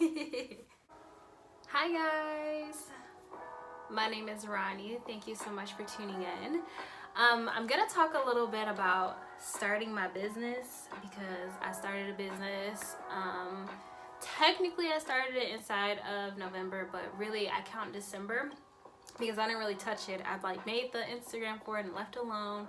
Hi guys, my name is Ronnie. Thank you so much for tuning in. I'm gonna talk a little bit about starting my business because I started a business. Technically I started it inside of November, but really I count December because I didn't really touch it. I've like made the Instagram for it and left alone.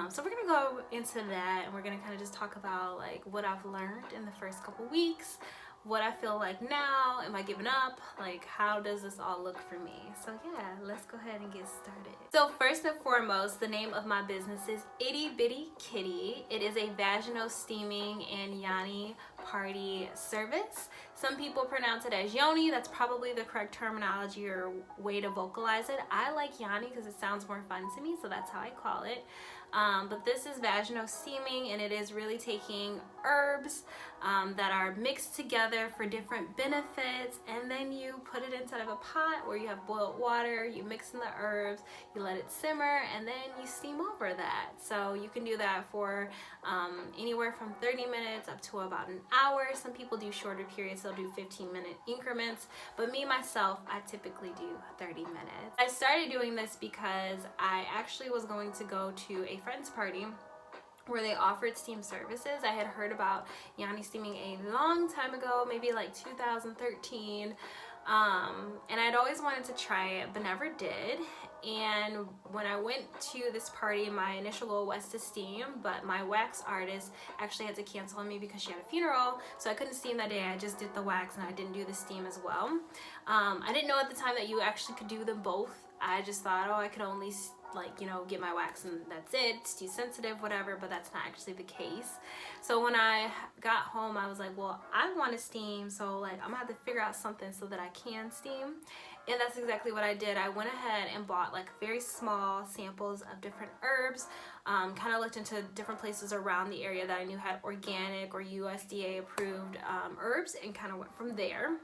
So we're gonna go into that, and we're gonna kind of just talk about like what I've learned in the first couple weeks, what I feel like now. Am I giving up? Like, how does this all look for me? So yeah, let's go ahead and get started. So first and foremost, the name of my business is Itty Bitty Kitty. It is a vaginal steaming and Yoni party service. Some people pronounce it as Yoni. That's probably the correct terminology or way to vocalize it. I like Yoni because it sounds more fun to me, so that's how I call it. But this is vaginal steaming, and it is really taking herbs that are mixed together for different benefits, and then you put it inside of a pot where you have boiled water, you mix in the herbs, you let it simmer, and then you steam over that. So you can do that for anywhere from 30 minutes up to about an hour. Some people do shorter periods, they'll do 15-minute increments, but me myself, I typically do 30 minutes. I started doing this because I actually was going to go to a friend's party where they offered steam services. I had heard about Yoni Steaming a long time ago, maybe like 2013, and I'd always wanted to try it but never did. And when I went to this party, my initial goal was to steam, but my wax artist actually had to cancel on me because she had a funeral, so I couldn't steam that day. I just did the wax and I didn't do the steam as well. I didn't know at the time that you actually could do them both. I just thought, oh, I could only get my wax and that's it. It's too sensitive, whatever, but that's not actually the case. So when I got home, I was like, well, I want to steam, so like I'm gonna have to figure out something so that I can steam. And that's exactly what I did. I went ahead and bought like very small samples of different herbs, kind of looked into different places around the area that I knew had organic or USDA approved herbs, and kind of went from there.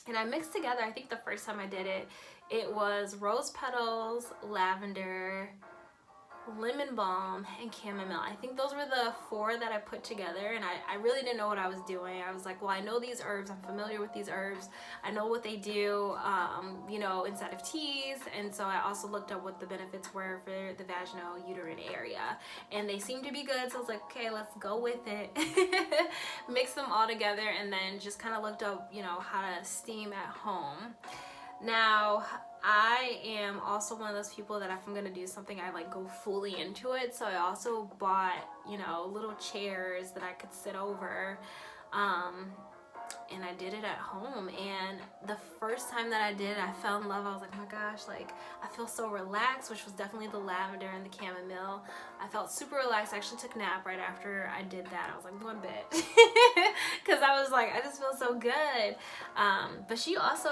And I mixed together, I think the first time I did it, it was rose petals, lavender, lemon balm, and chamomile. I think those were the 4 that I put together, and I really didn't know what I was doing. I was like, well, I know these herbs, I'm familiar with these herbs, I know what they do, inside of teas, and so I also looked up what the benefits were for the vaginal uterine area, and they seemed to be good, so I was like, okay, let's go with it. Mix them all together, and then just kind of looked up, how to steam at home. Now, I am also one of those people that if I'm gonna do something, I like go fully into it. So I also bought, little chairs that I could sit over. And I did it at home, and the first time that I did it, I fell in love. I was like, oh my gosh, like I feel so relaxed, which was definitely the lavender and the chamomile. I felt super relaxed. I actually took a nap right after I did that. I was like, one bit, because I was like, I just feel so good. But she also,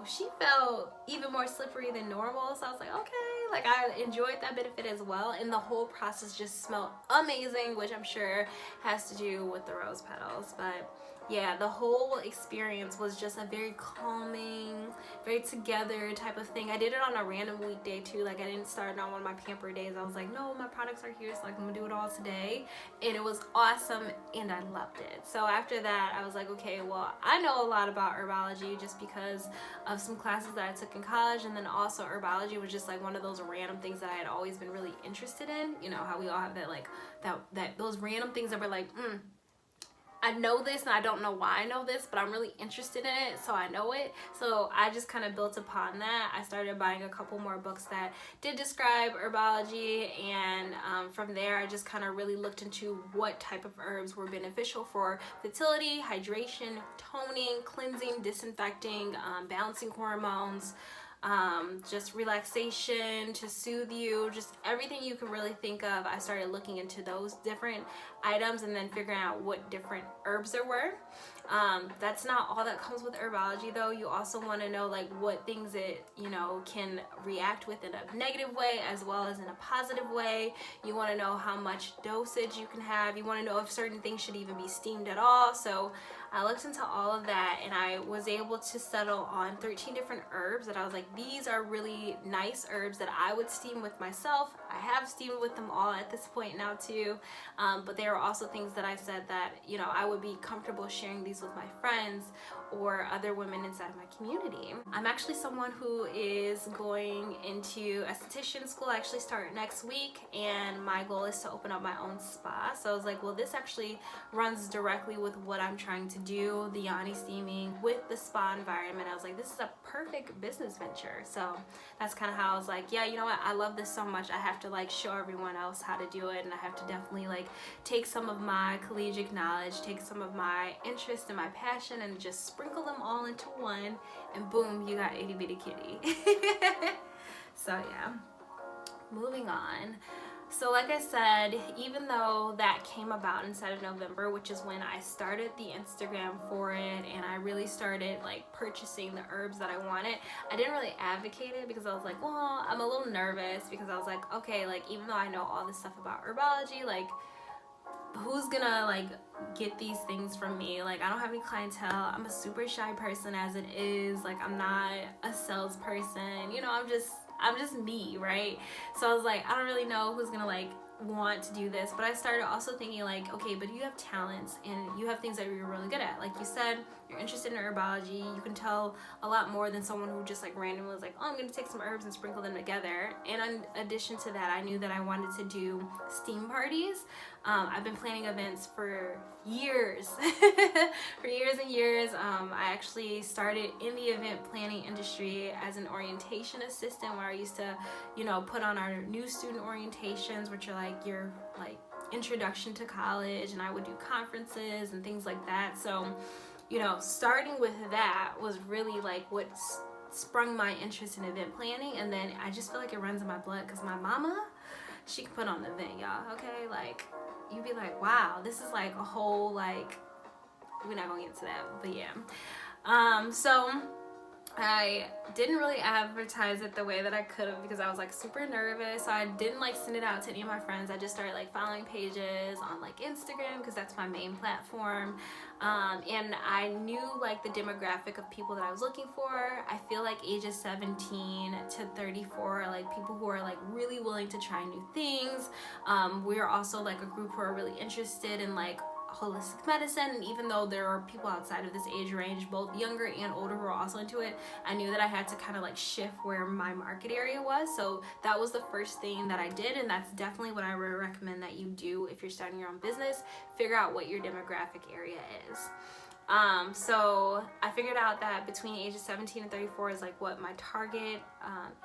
she felt even more slippery than normal, so I was like, okay, like I enjoyed that benefit as well, and the whole process just smelled amazing, which I'm sure has to do with the rose petals. But yeah, the whole experience was just a very calming, very together type of thing. I did it on a random weekday too. Like I didn't start it on one of my pamper days. I was like, no, my products are here, so like I'm gonna do it all today. And it was awesome, and I loved it. So after that, I was like, okay, well, I know a lot about herbology just because of some classes that I took in college, and then also herbology was just like one of those random things that I had always been really interested in. You know how we all have that like that those random things that were like, I know this and I don't know why I know this, but I'm really interested in it, so I know it. So I just kind of built upon that. I started buying a couple more books that did describe herbology, and from there I just kind of really looked into what type of herbs were beneficial for fertility, hydration, toning, cleansing, disinfecting, balancing hormones, just relaxation, to soothe you, just everything you can really think of. I started looking into those different items and then figuring out what different herbs there were. That's not all that comes with herbology though. You also want to know like what things it can react with in a negative way as well as in a positive way. You want to know how much dosage you can have. You want to know if certain things should even be steamed at all. So I looked into all of that, and I was able to settle on 13 different herbs that I was like, these are really nice herbs that I would steam with myself. I have steamed with them all at this point now too, but there are also things that I said that, you know, I would be comfortable sharing these with my friends or other women inside of my community. I'm actually someone who is going into esthetician school. I actually start next week, and my goal is to open up my own spa. So I was like, well, this actually runs directly with what I'm trying to do, the Yoni Steaming with the spa environment. I was like, this is a perfect business venture. So that's kind of how I was like, yeah, you know what, I love this so much, I have to like show everyone else how to do it, and I have to definitely like take some of my collegiate knowledge, take some of my interest and my passion, and just sprinkle them all into one, and boom, you got itty bitty kitty. So yeah, moving on. So like I said, even though that came about inside of November, which is when I started the Instagram for it, and I really started like purchasing the herbs that I wanted, I didn't really advocate it because I was like, well, I'm a little nervous, because I was like, okay, like even though I know all this stuff about herbology, like who's gonna like get these things from me? Like, I don't have any clientele. I'm a super shy person as it is. Like, I'm not a salesperson, you know, I'm just me, right? So I was like, I don't really know who's gonna like want to do this. But I started also thinking like, okay, but you have talents and you have things that you're really good at. Like you said, you're interested in herbology. You can tell a lot more than someone who just like randomly was like, oh, I'm gonna take some herbs and sprinkle them together. And in addition to that, I knew that I wanted to do steam parties. I've been planning events for years, for years and years. I actually started in the event planning industry as an orientation assistant, where I used to, you know, put on our new student orientations, which are like your like introduction to college, and I would do conferences and things like that. So, you know, starting with that was really like what sprung my interest in event planning. And then I just feel like it runs in my blood, because my mama, she can put on the event, y'all, okay? Like, you'd be like, wow, this is like a whole, like, we're not gonna get into that, but yeah. So I didn't really advertise it the way that I could have, because I was like super nervous. So I didn't like send it out to any of my friends. I just started like following pages on like Instagram, because that's my main platform. And I knew like the demographic of people that I was looking for. I feel like ages 17 to 34 are like people who are like really willing to try new things. We're also like a group who are really interested in like holistic medicine, and even though there are people outside of this age range, both younger and older, who are also into it, I knew that I had to kind of like shift where my market area was. So that was the first thing that I did, and that's definitely what I would recommend that you do if you're starting your own business. Figure out what your demographic area is. So I figured out that between ages 17 and 34 is like what my target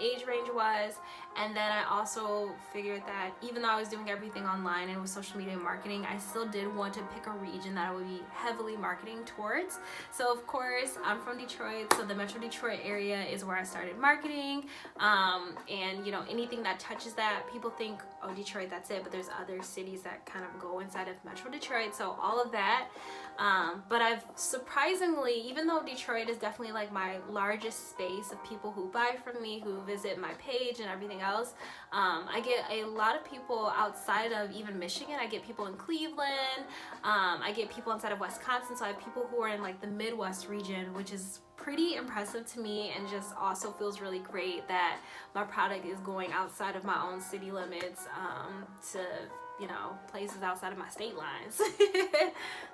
age range was. And then I also figured that even though I was doing everything online and with social media marketing, I still did want to pick a region that I would be heavily marketing towards. So of course, I'm from Detroit, so the Metro Detroit area is where I started marketing. And you know, anything that touches that, people think, oh, Detroit, that's it, but there's other cities that kind of go inside of Metro Detroit, so all of that. But I've surprisingly, even though Detroit is definitely like my largest space of people who buy from me, who visit my page and everything else, I get a lot of people outside of even Michigan. I get people in Cleveland, I get people inside of Wisconsin, so I have people who are in like the Midwest region, which is pretty impressive to me, and just also feels really great that my product is going outside of my own city limits to, you know, places outside of my state lines.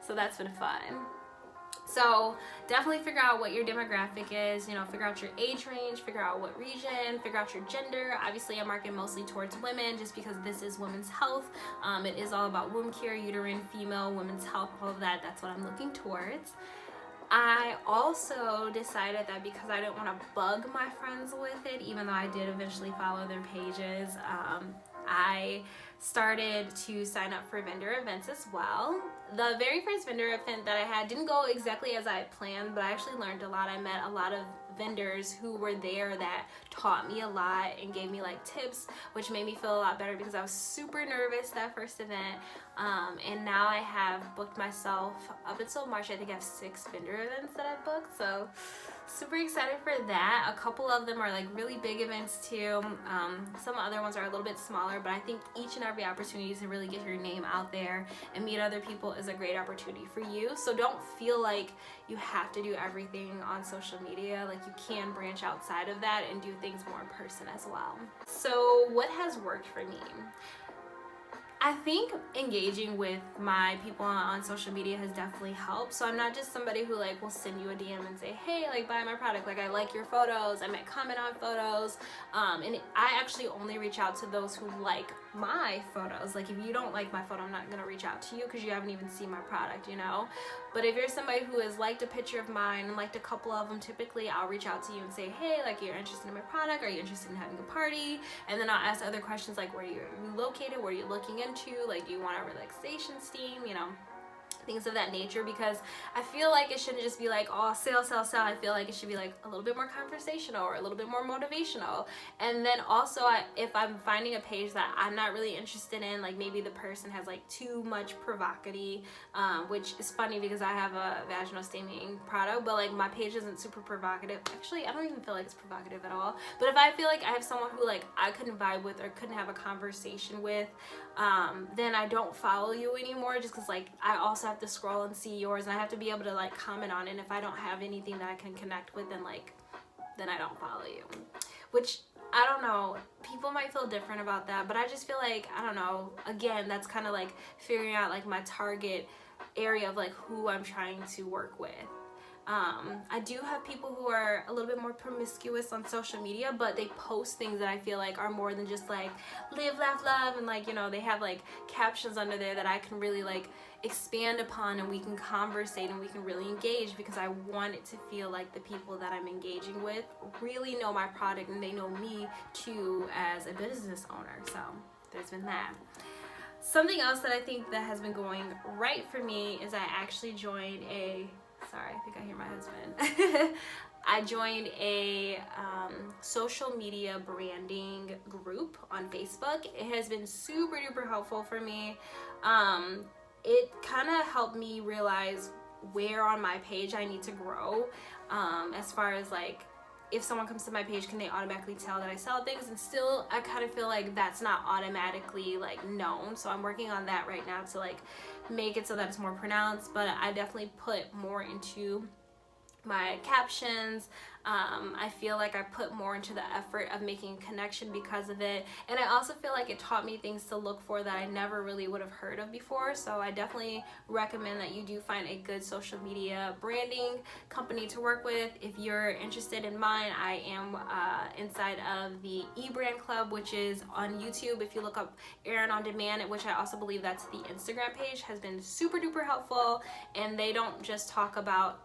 So that's been fun. So definitely figure out what your demographic is, you know, figure out your age range, figure out what region, figure out your gender. Obviously I market mostly towards women just because this is women's health. It is all about womb care, uterine, female, women's health, all of that. That's what I'm looking towards. I also decided that because I didn't want to bug my friends with it, even though I did eventually follow their pages, I started to sign up for vendor events as well. The very first vendor event that I had didn't go exactly as I had planned, but I actually learned a lot. I met a lot of vendors who were there that taught me a lot and gave me like tips, which made me feel a lot better because I was super nervous that first event. And now I have booked myself up until March. I think I have 6 vendor events that I've booked, so super excited for that. A couple of them are like really big events too. Some other ones are a little bit smaller, but I think each and every opportunity to really get your name out there and meet other people is a great opportunity for you. So don't feel like you have to do everything on social media. Like, you can branch outside of that and do things more in person as well. So what has worked for me? I think engaging with my people on social media has definitely helped. So I'm not just somebody who like will send you a DM and say, hey, like, buy my product. Like, I like your photos. I might comment on photos. And I actually only reach out to those who like my photos. Like, if you don't like my photo, I'm not going to reach out to you because you haven't even seen my product, you know? But if you're somebody who has liked a picture of mine and liked a couple of them, typically I'll reach out to you and say, hey, like, you're interested in my product? Are you interested in having a party? And then I'll ask other questions like, where are you located? What are you looking into? Like, do you want a relaxation steam? You know, things of that nature, because I feel like it shouldn't just be like, oh, sell, sell, sell. I feel like it should be like a little bit more conversational or a little bit more motivational. And then also, if I'm finding a page that I'm not really interested in, like maybe the person has like too much provocative, which is funny because I have a vaginal steaming product, but like my page isn't super provocative. Actually, I don't even feel like it's provocative at all. But if I feel like I have someone who like I couldn't vibe with or couldn't have a conversation with, then I don't follow you anymore, just because like I also have to scroll and see yours, and I have to be able to like comment on it. And if I don't have anything that I can connect with, then I don't follow you. Which, I don't know, people might feel different about that, but I just feel like, I don't know, again, that's kind of like figuring out like my target area of like who I'm trying to work with. I do have people who are a little bit more promiscuous on social media, but they post things that I feel like are more than just like live, laugh, love, and like, you know, they have like captions under there that I can really like expand upon, and we can conversate and we can really engage, because I want it to feel like the people that I'm engaging with really know my product and they know me too as a business owner. So there's been that. Something else that I think that has been going right for me is I actually joined sorry, I think I hear my husband. I joined a social media branding group on Facebook. It has been super duper helpful for me. It kind of helped me realize where on my page I need to grow, as far as like, if someone comes to my page, can they automatically tell that I sell things? And still, I kind of feel like that's not automatically like known. So I'm working on that right now to like make it so that it's more pronounced. But I definitely put more into my captions. I feel like I put more into the effort of making a connection because of it. And I also feel like it taught me things to look for that I never really would have heard of before. So I definitely recommend that you do find a good social media branding company to work with. If you're interested in mine, I am inside of the eBrand Club, which is on YouTube. If you look up Erin on Demand, which I also believe that's the Instagram page, has been super duper helpful. And they don't just talk about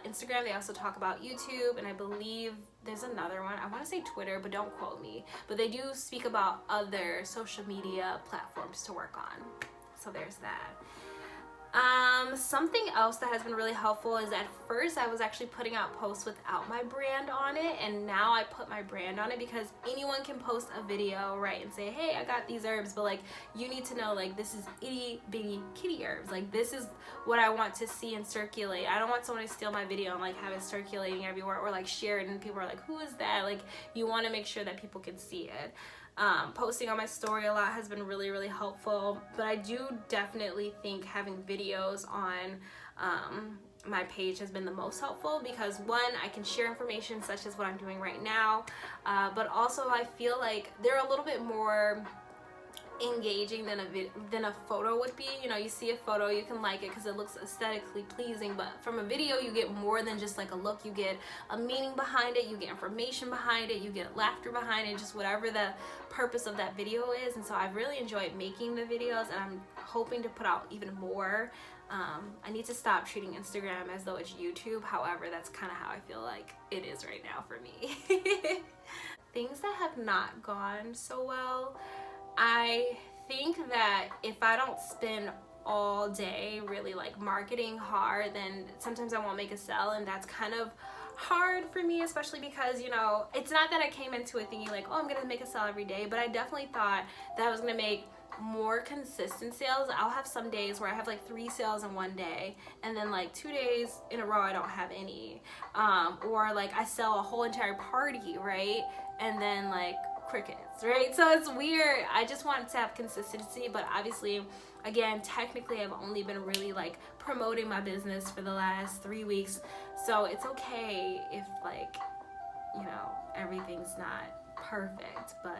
Instagram, they also talk about YouTube, and I believe there's another one. I want to say Twitter, but don't quote me. But they do speak about other social media platforms to work on. So there's that. Something else that has been really helpful is, at first I was actually putting out posts without my brand on it, and now I put my brand on it, because anyone can post a video, right, and say, hey, I got these herbs, but like, you need to know, like, this is itty bitty kitty herbs. Like, this is what I want to see and circulate. I don't want someone to steal my video and like have it circulating everywhere, or like share it and people are like, who is that? Like, you want to make sure that people can see it. Posting on my story a lot has been really, really helpful, but I do definitely think having videos on my page has been the most helpful, because one, I can share information such as what I'm doing right now, but also I feel like they're a little bit more engaging than a photo would be. You know, you see a photo, you can like it because it looks aesthetically pleasing, but from a video you get more than just like a look. You get a meaning behind it, you get information behind it, you get laughter behind it, just whatever the purpose of that video is. And so I've really enjoyed making the videos, and I'm hoping to put out even more. I need to stop treating Instagram as though it's YouTube. However, that's kind of how I feel like it is right now for me. Things that have not gone so well, I think that if I don't spend all day really like marketing hard, then sometimes I won't make a sale, and that's kind of hard for me, especially because, you know, it's not that I came into it thinking like, oh, I'm gonna make a sale every day, but I definitely thought that I was gonna make more consistent sales. I'll have some days where I have like 3 sales in one day, and then like 2 days in a row I don't have any, or like I sell a whole entire party, right, and then like crickets, right? So it's weird. I just want to have consistency, but obviously, again, technically I've only been really like promoting my business for the last 3 weeks, so it's okay if like, you know, everything's not perfect, but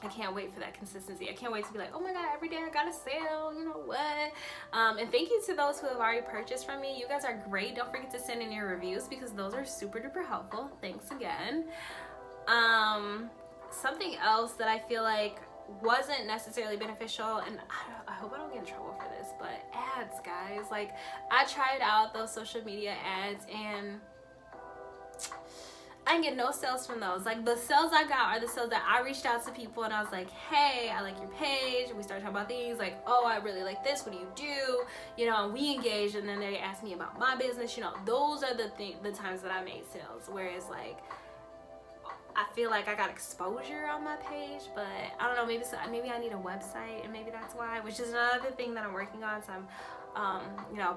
I can't wait for that consistency. I can't wait to be like, oh my god, every day I got a sale, you know what? And thank you to those who have already purchased from me. You guys are great. Don't forget to send in your reviews because those are super duper helpful. Thanks again. Something else that I feel like wasn't necessarily beneficial, and I hope I don't get in trouble for this, but ads, guys. Like, I tried out those social media ads and I didn't get no sales from those. Like, the sales I got are the sales that I reached out to people and I was like, hey, I like your page. And we started talking about things like, oh, I really like this. What do you do? You know, we engaged, and then they asked me about my business. You know, those are the times that I made sales. Whereas, like, I feel like I got exposure on my page, but I don't know, maybe I need a website, and maybe that's why, which is another thing that I'm working on. So I'm, you know,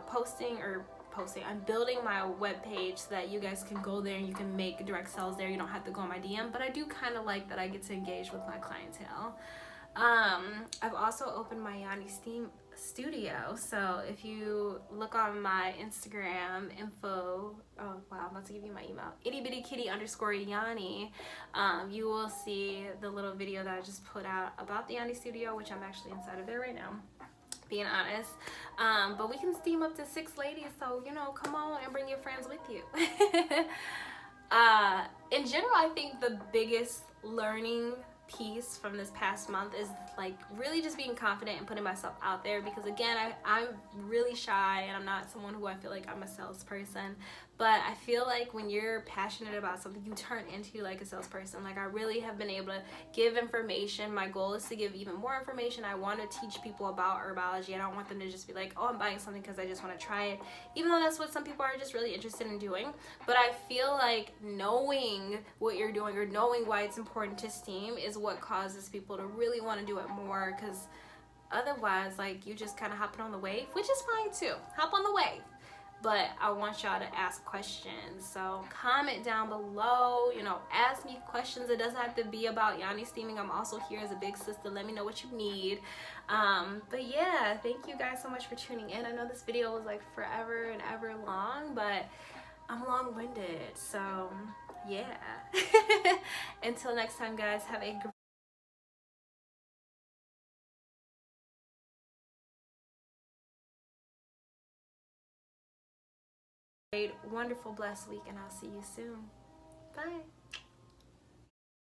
I'm building my web page so that you guys can go there and you can make direct sales there. You don't have to go on my DM, but I do kind of like that I get to engage with my clientele. I've also opened my Yoni Steam studio, so if you look on my Instagram info, oh wow, I'm about to give you my email, ittybitty_Yoni, you will see the little video that I just put out about the Yoni studio, which I'm actually inside of there right now, being honest. But we can steam up to 6 ladies, so you know, come on and bring your friends with you. In general, I think the biggest learning piece from this past month is like really just being confident and putting myself out there, because again, I'm really shy and I'm not someone who I feel like I'm a salesperson, but I feel like when you're passionate about something, you turn into like a salesperson. Like, I really have been able to give information. My goal is to give even more information. I want to teach people about herbology. I don't want them to just be like, oh, I'm buying something because I just want to try it, even though that's what some people are just really interested in doing. But I feel like knowing what you're doing or knowing why it's important to steam is what causes people to really want to do it more, because otherwise, like, you just kind of hopping on the wave, which is fine too. Hop on the wave. But I want y'all to ask questions. So comment down below, you know, ask me questions. It doesn't have to be about Yoni Steaming. I'm also here as a big sister. Let me know what you need. But yeah, thank you guys so much for tuning in. I know this video was like forever and ever long, but I'm long-winded. So yeah. Until next time, guys, have a great, wonderful, blessed week, and I'll see you soon. Bye.